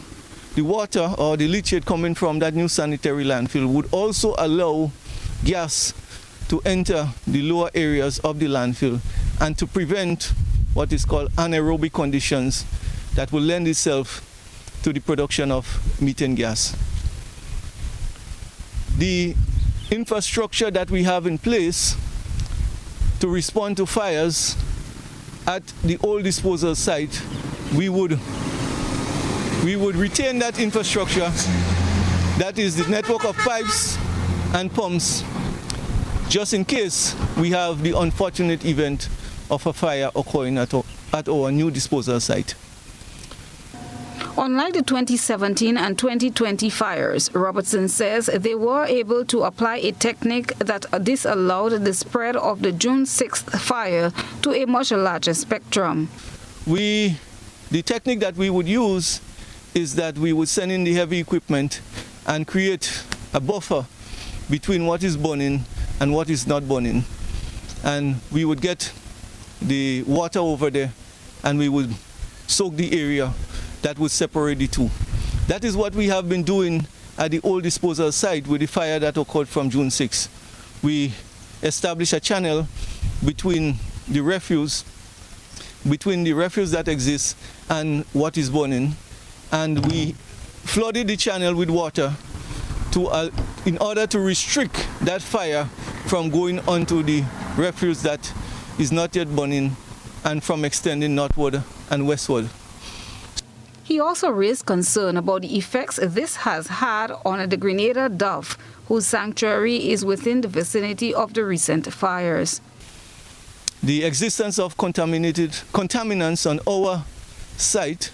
the water or the leachate coming from that new sanitary landfill would also allow gas to enter the lower areas of the landfill and to prevent what is called anaerobic conditions that will lend itself to the production of methane gas. The infrastructure that we have in place to respond to fires at the old disposal site, we would retain that infrastructure, that is the network of pipes and pumps, just in case we have the unfortunate event of a fire occurring at our new disposal site. Unlike the 2017 and 2020 fires, Robertson says they were able to apply a technique that disallowed the spread of the June 6th fire to a much larger spectrum. The technique that we would use is that we would send in the heavy equipment and create a buffer between what is burning and what is not burning. And we would get the water over there and we would soak the area that would separate the two. That is what we have been doing at the old disposal site with the fire that occurred from June 6. We established a channel between the refuse that exists and what is burning, and we flooded the channel with water in order to restrict that fire from going onto the refuse that is not yet burning and from extending northward and westward. He also raised concern about the effects this has had on the Grenada dove, whose sanctuary is within the vicinity of the recent fires. The existence of contaminants on our site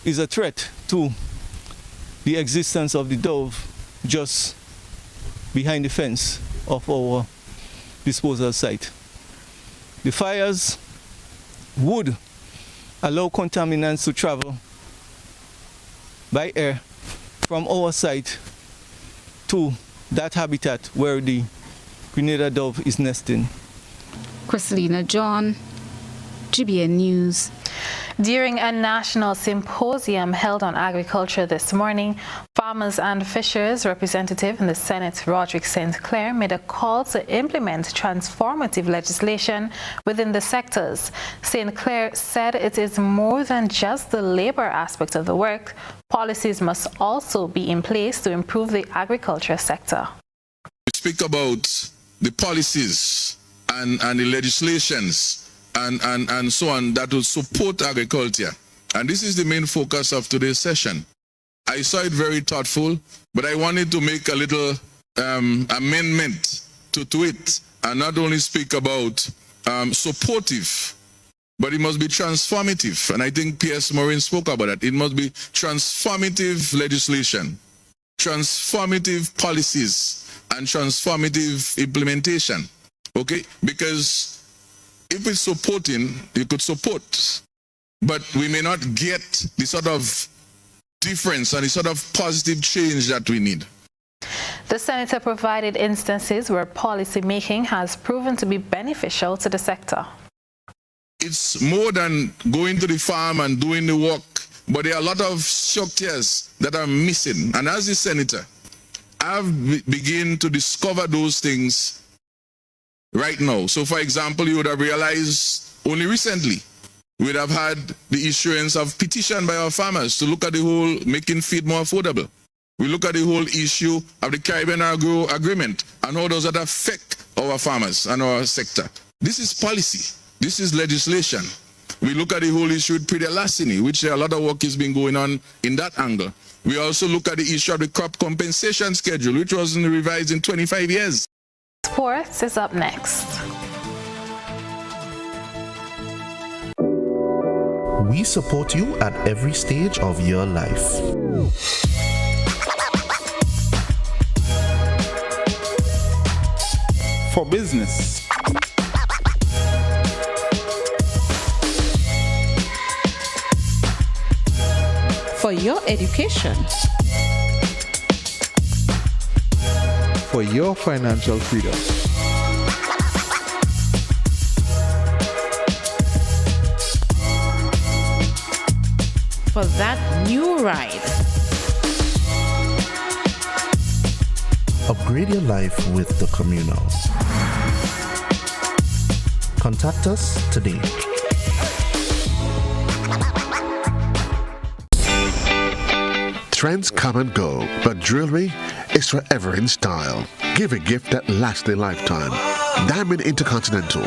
is a threat to the existence of the dove just behind the fence of our disposal site. The fires would allow contaminants to travel by air from our site to that habitat where the Grenada dove is nesting. Christelina John, GBN News. During a national symposium held on agriculture this morning, farmers and fishers representative in the Senate, Roderick St. Clair, made a call to implement transformative legislation within the sectors. St. Clair said it is more than just the labor aspect of the work. Policies must also be in place to improve the agriculture sector. We speak about the policies and the legislations and so on that will support agriculture. And this is the main focus of today's session. I saw it very thoughtful, but I wanted to make a little amendment to it and not only speak about supportive, but it must be transformative. And I think P.S. Maureen spoke about that. It must be transformative legislation, transformative policies, and transformative implementation. Okay? Because if it's supporting, you could support, but we may not get the sort of difference and the sort of positive change that we need. The senator provided instances where policy making has proven to be beneficial to the sector. It's more than going to the farm and doing the work, but there are a lot of structures that are missing. And as a senator, I've begun to discover those things right now. So for example, you would have realized only recently We'd have had the issuance of petition by our farmers to look at the whole making feed more affordable. We look at the whole issue of the Caribbean Agro Agreement and how does that affect our farmers and our sector. This is policy. This is legislation. We look at the whole issue with Pre-Elasticity, which a lot of work has been going on in that angle. We also look at the issue of the crop compensation schedule, which wasn't revised in 25 years. Sports is up next. We support you at every stage of your life. For business, for your education, for your financial freedom, for that new ride. Upgrade your life with the Communal. Contact us today. Trends come and go, but jewelry is forever in style. Give a gift that lasts a lifetime. Diamond Intercontinental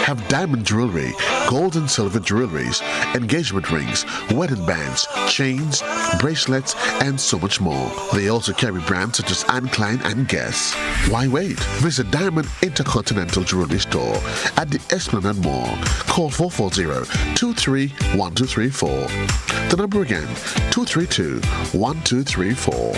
have diamond jewelry, gold and silver jewelries, engagement rings, wedding bands, chains, bracelets, and so much more. They also carry brands such as Anne Klein and Guess. Why wait? Visit Diamond Intercontinental Jewelry Store at the Esplanade Mall. Call 440-231234. The number again, 232-1234.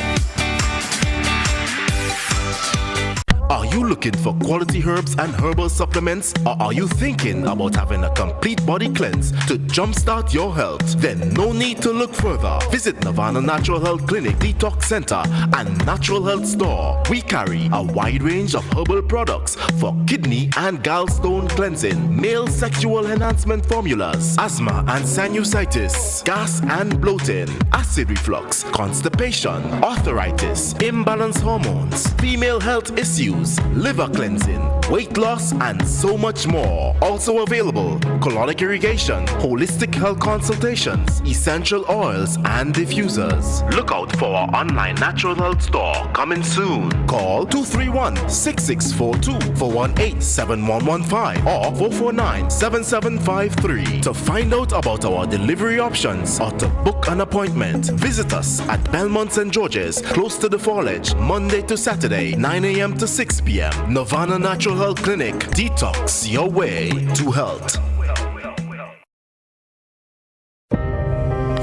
Are you looking for quality herbs and herbal supplements, or are you thinking about having a complete body cleanse to jumpstart your health? Then no need to look further. Visit Nirvana Natural Health Clinic, Detox Center, and Natural Health Store. We carry a wide range of herbal products for kidney and gallstone cleansing, male sexual enhancement formulas, asthma and sinusitis, gas and bloating, acid reflux, constipation, arthritis, imbalanced hormones, female health issues, liver cleansing, weight loss, and so much more. Also available, colonic irrigation, holistic health consultations, essential oils, and diffusers. Look out for our online natural health store coming soon. Call 231-6642 for 18-7115 or 449-7753 to find out about our delivery options or to book an appointment. Visit us at Belmont St. George's, close to the Foliage, Monday to Saturday, 9 a.m. to 6 p.m. Nirvana Natural Health Clinic. Detox your way to health.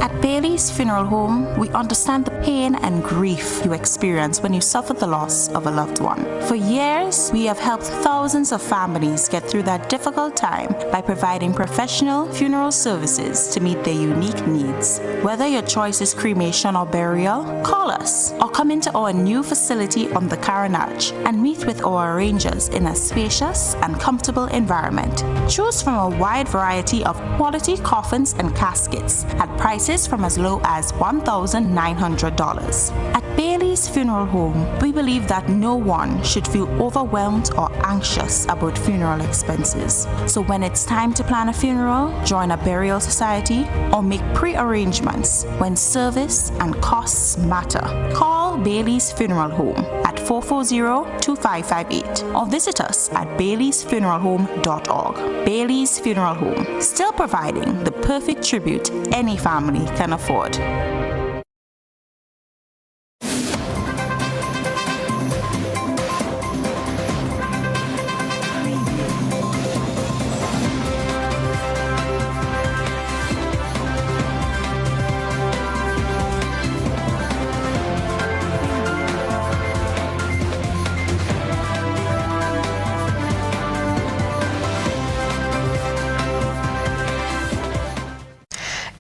At Bailey's Funeral Home, we understand the pain and grief you experience when you suffer the loss of a loved one. For years, we have helped thousands of families get through that difficult time by providing professional funeral services to meet their unique needs. Whether your choice is cremation or burial, call us or come into our new facility on the Carenage and meet with our arrangers in a spacious and comfortable environment. Choose from a wide variety of quality coffins and caskets at prices from as low as $1,900. At Bailey's Funeral Home, we believe that no one should feel overwhelmed or anxious about funeral expenses. So when it's time to plan a funeral, join a burial society, or make pre-arrangements when service and costs matter, call Bailey's Funeral Home at 440-2558 or visit us at baileysfuneralhome.org. Bailey's Funeral Home, still providing the perfect tribute any family can afford.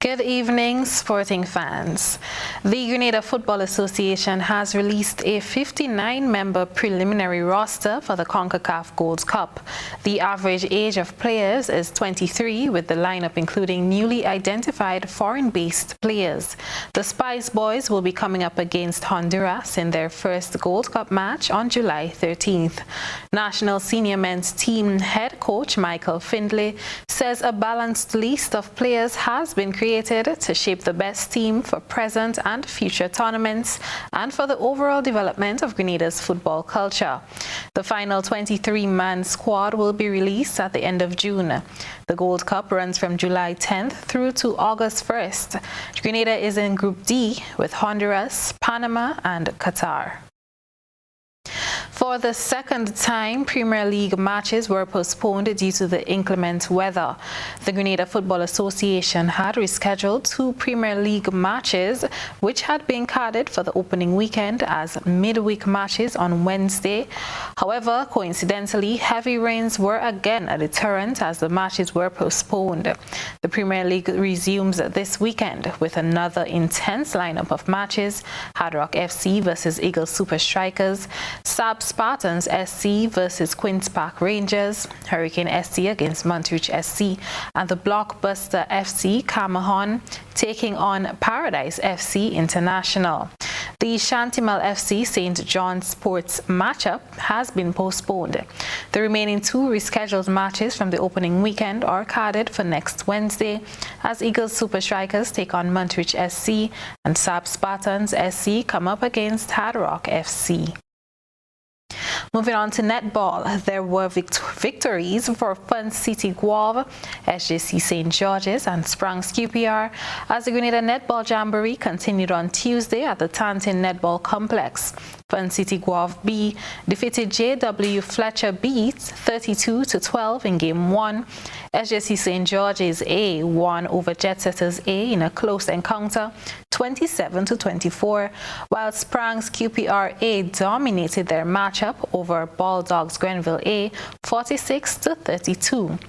Good evening, sporting fans. The Grenada Football Association has released a 59-member preliminary roster for the CONCACAF Gold Cup. The average age of players is 23, with the lineup including newly identified foreign-based players. The Spice Boys will be coming up against Honduras in their first Gold Cup match on July 13th. National Senior Men's Team head coach Michael Findlay says a balanced list of players has been created to shape the best team for present and future tournaments and for the overall development of Grenada's football culture. The final 23-man squad will be released at the end of June. The Gold Cup runs from July 10th through to August 1st. Grenada is in Group D with Honduras, Panama and Qatar. For the second time, Premier League matches were postponed due to the inclement weather. The Grenada Football Association had rescheduled 2 Premier League matches, which had been carded for the opening weekend as midweek matches on Wednesday. However, coincidentally, heavy rains were again a deterrent as the matches were postponed. The Premier League resumes this weekend with another intense lineup of matches: Hard Rock FC versus Eagle Super Strikers, Sab Spartans SC versus Queen's Park Rangers, Hurricane SC against Montreach SC, and the Blockbuster FC Camahon taking on Paradise FC International. The Shantimal FC St. John Sports matchup has been postponed. The remaining 2 rescheduled matches from the opening weekend are carded for next Wednesday as Eagles Super Strikers take on Montreach SC and Sab Spartans SC come up against Hard Rock FC. Moving on to netball, there were victories for Fun City Guave, SJC St. George's and Sprangs QPR as the Grenada Netball Jamboree continued on Tuesday at the Tantin Netball Complex. Fun City Guave B defeated JW Fletcher B 32-12 in Game 1. SJC St. George's A won over Jet Setters A in a close encounter 27-24, while Sprangs QPR A dominated their matchup over Bulldogs Grenville A 46-32.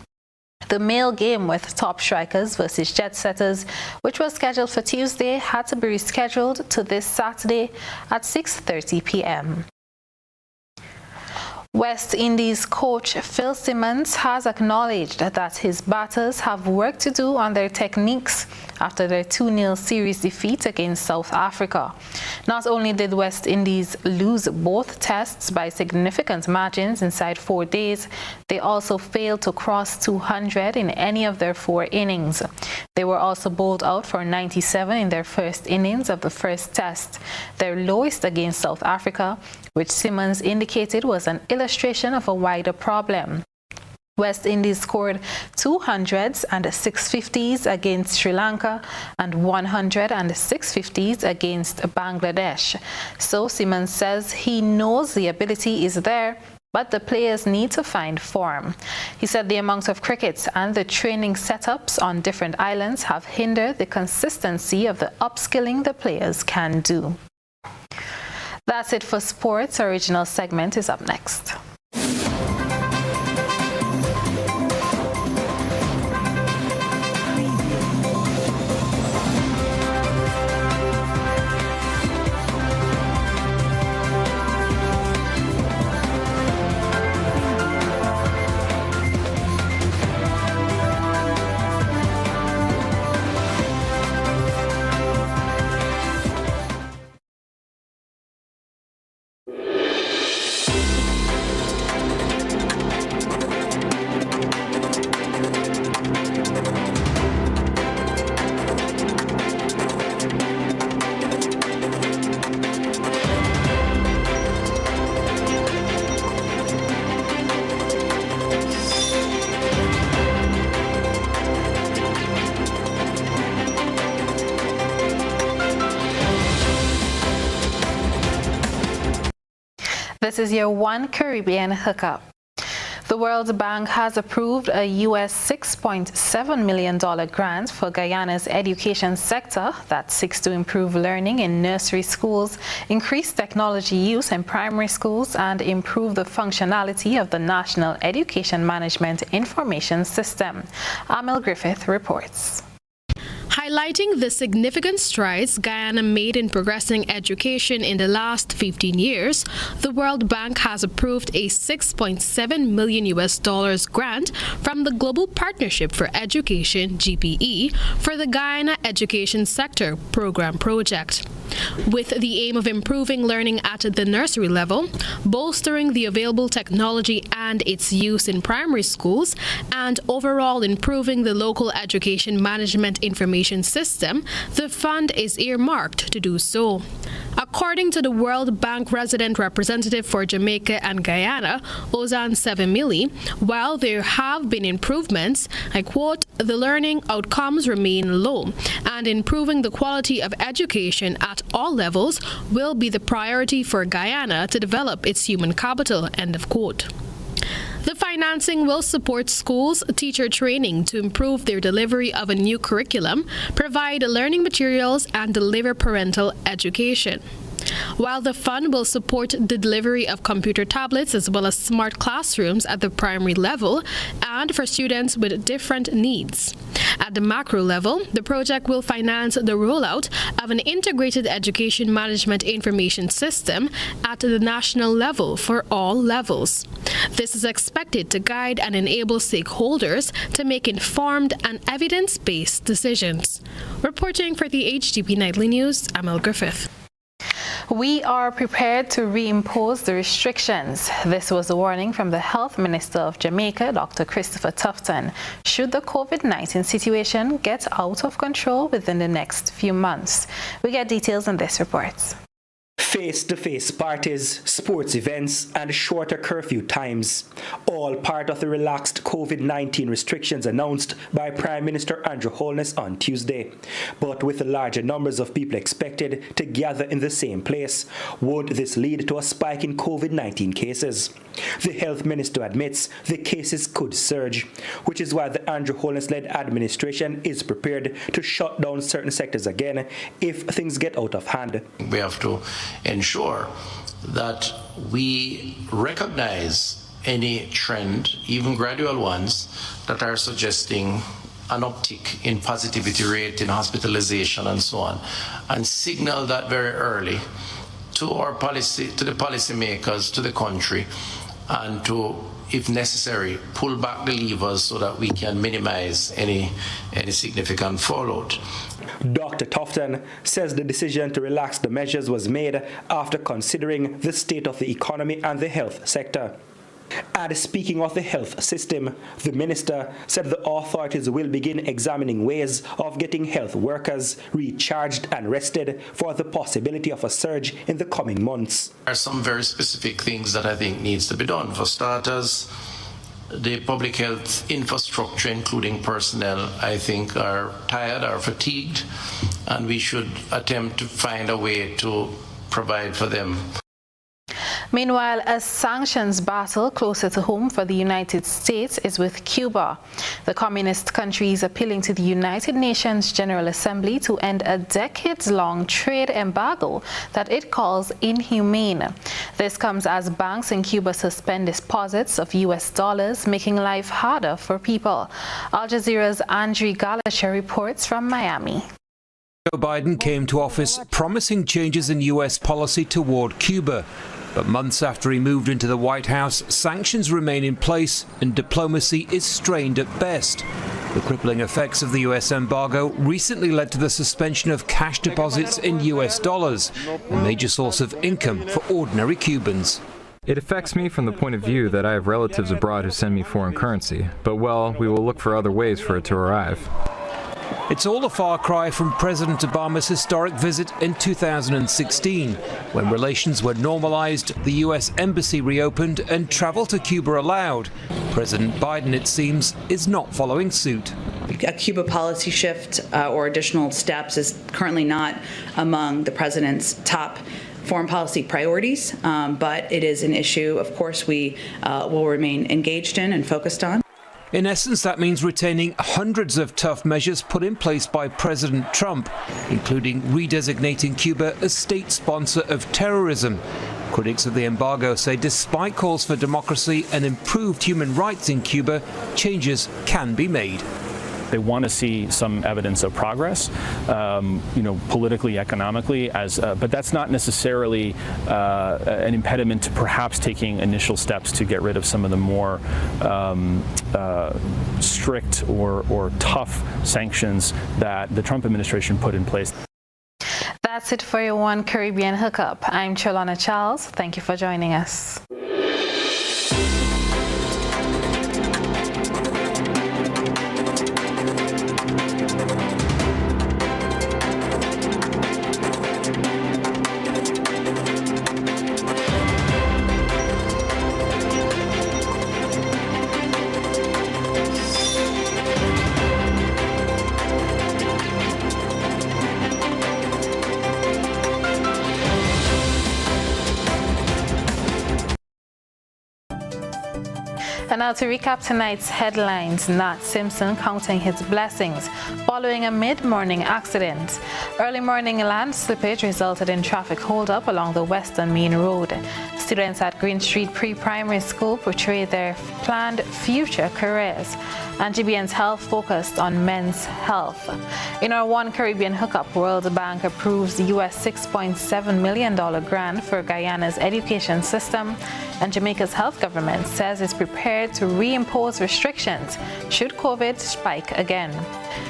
The male game with Top Strikers versus Jet Setters, which was scheduled for Tuesday, had to be rescheduled to this Saturday at 6:30 p.m. West Indies coach Phil Simmons has acknowledged that his batters have work to do on their techniques after their 2-0 series defeat against South Africa. Not only did West Indies lose both tests by significant margins inside 4 days, they also failed to cross 200 in any of their 4 innings. They were also bowled out for 97 in their first innings of the first test, their lowest against South Africa, which Simmons indicated was an illustration of a wider problem. West Indies scored 200s and 650s against Sri Lanka and 100 and 650s against Bangladesh. So Simmons says he knows the ability is there, but the players need to find form. He said the amount of cricket and the training setups on different islands have hindered the consistency of the upskilling the players can do. That's it for sports. Our original segment is up next. This is your One Caribbean hookup. The World Bank has approved a U.S. $6.7 million grant for Guyana's education sector that seeks to improve learning in nursery schools, increase technology use in primary schools, and improve the functionality of the National Education Management Information System. Amel Griffith reports. High Highlighting the significant strides Guyana made in progressing education in the last 15 years, the World Bank has approved a $6.7 million grant from the Global Partnership for Education, GBE, for the Guyana Education Sector Program project, with the aim of improving learning at the nursery level, bolstering the available technology and its use in primary schools, and overall improving the local education management information system. The fund is earmarked to do so. According to the World Bank resident representative for Jamaica and Guyana, Ozan Sevimili, while there have been improvements, I quote, "the learning outcomes remain low, and improving the quality of education at all levels will be the priority for Guyana to develop its human capital," end of quote. The financing will support schools' teacher training to improve their delivery of a new curriculum, provide learning materials, and deliver parental education. While the fund will support the delivery of computer tablets as well as smart classrooms at the primary level and for students with different needs. At the macro level, the project will finance the rollout of an integrated education management information system at the national level for all levels. This is expected to guide and enable stakeholders to make informed and evidence-based decisions. Reporting for the HTP Nightly News, Amel Griffith. We are prepared to reimpose the restrictions. This was a warning from the Health Minister of Jamaica, Dr. Christopher Tufton, should the COVID-19 situation get out of control within the next few months. We get details in this report. Face-to-face parties, sports events, and shorter curfew times, all part of the relaxed COVID-19 restrictions announced by Prime Minister Andrew Holness on Tuesday. But with larger numbers of people expected to gather in the same place, would this lead to a spike in COVID-19 cases? The Health Minister admits the cases could surge, which is why the Andrew Holness-led administration is prepared to shut down certain sectors again if things get out of hand. We have to ensure that we recognize any trend, even gradual ones, that are suggesting an uptick in positivity rate, in hospitalization and so on, and signal that very early to our policy, to the policymakers, to the country, and to, if necessary, pull back the levers so that we can minimize any significant fallout. Dr. Tufton says the decision to relax the measures was made after considering the state of the economy and the health sector. And speaking of the health system, the minister said the authorities will begin examining ways of getting health workers recharged and rested for the possibility of a surge in the coming months. There are some very specific things that I think needs to be done. For starters, the public health infrastructure, including personnel, I think are tired or fatigued, and we should attempt to find a way to provide for them. Meanwhile, a sanctions battle closer to home for the United States is with Cuba. The communist country is appealing to the United Nations General Assembly to end a decades-long trade embargo that it calls inhumane. This comes as banks in Cuba suspend deposits of US dollars, making life harder for people. Al Jazeera's Andre Galasha reports from Miami. Joe Biden came to office promising changes in US policy toward Cuba. But months after he moved into the White House, sanctions remain in place and diplomacy is strained at best. The crippling effects of the US embargo recently led to the suspension of cash deposits in US dollars, a major source of income for ordinary Cubans. It affects me from the point of view that I have relatives abroad who send me foreign currency, but well, we will look for other ways for it to arrive. It's all a far cry from President Obama's historic visit in 2016, when relations were normalized, the US embassy reopened, and travel to Cuba allowed. President Biden, it seems, is not following suit. A Cuba policy shift or additional steps is currently not among the president's top foreign policy priorities, but it is an issue, of course, we will remain engaged in and focused on. In essence, that means retaining hundreds of tough measures put in place by President Trump, including redesignating Cuba as state sponsor of terrorism. Critics of the embargo say despite calls for democracy and improved human rights in Cuba, changes can be made. They want to see some evidence of progress, politically, economically, but that's not necessarily an impediment to perhaps taking initial steps to get rid of some of the more strict or tough sanctions that the Trump administration put in place. That's it for your One Caribbean Hookup. I'm Trellona Charles. Thank you for joining us. And now to recap tonight's headlines. Nat Simpson counting his blessings following a mid-morning accident. Early morning land slippage resulted in traffic holdup along the Western Main Road. Students at Green Street Pre-Primary School portray their planned future careers. And GBN's health focused on men's health. In our One Caribbean Hookup, World Bank approves the US $6.7 million grant for Guyana's education system, and Jamaica's health government says it's prepared to reimpose restrictions should COVID spike again.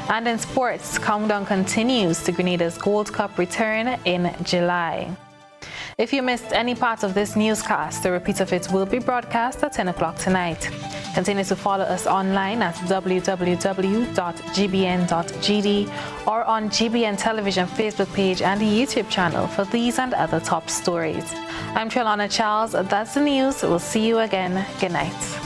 And in sports, countdown continues to Grenada's Gold Cup return in July. If you missed any part of this newscast, the repeat of it will be broadcast at 10 o'clock tonight. Continue to follow us online at www.gbn.gd or on GBN Television Facebook page and YouTube channel for these and other top stories. I'm Trellona Charles. That's the news. We'll see you again. Good night.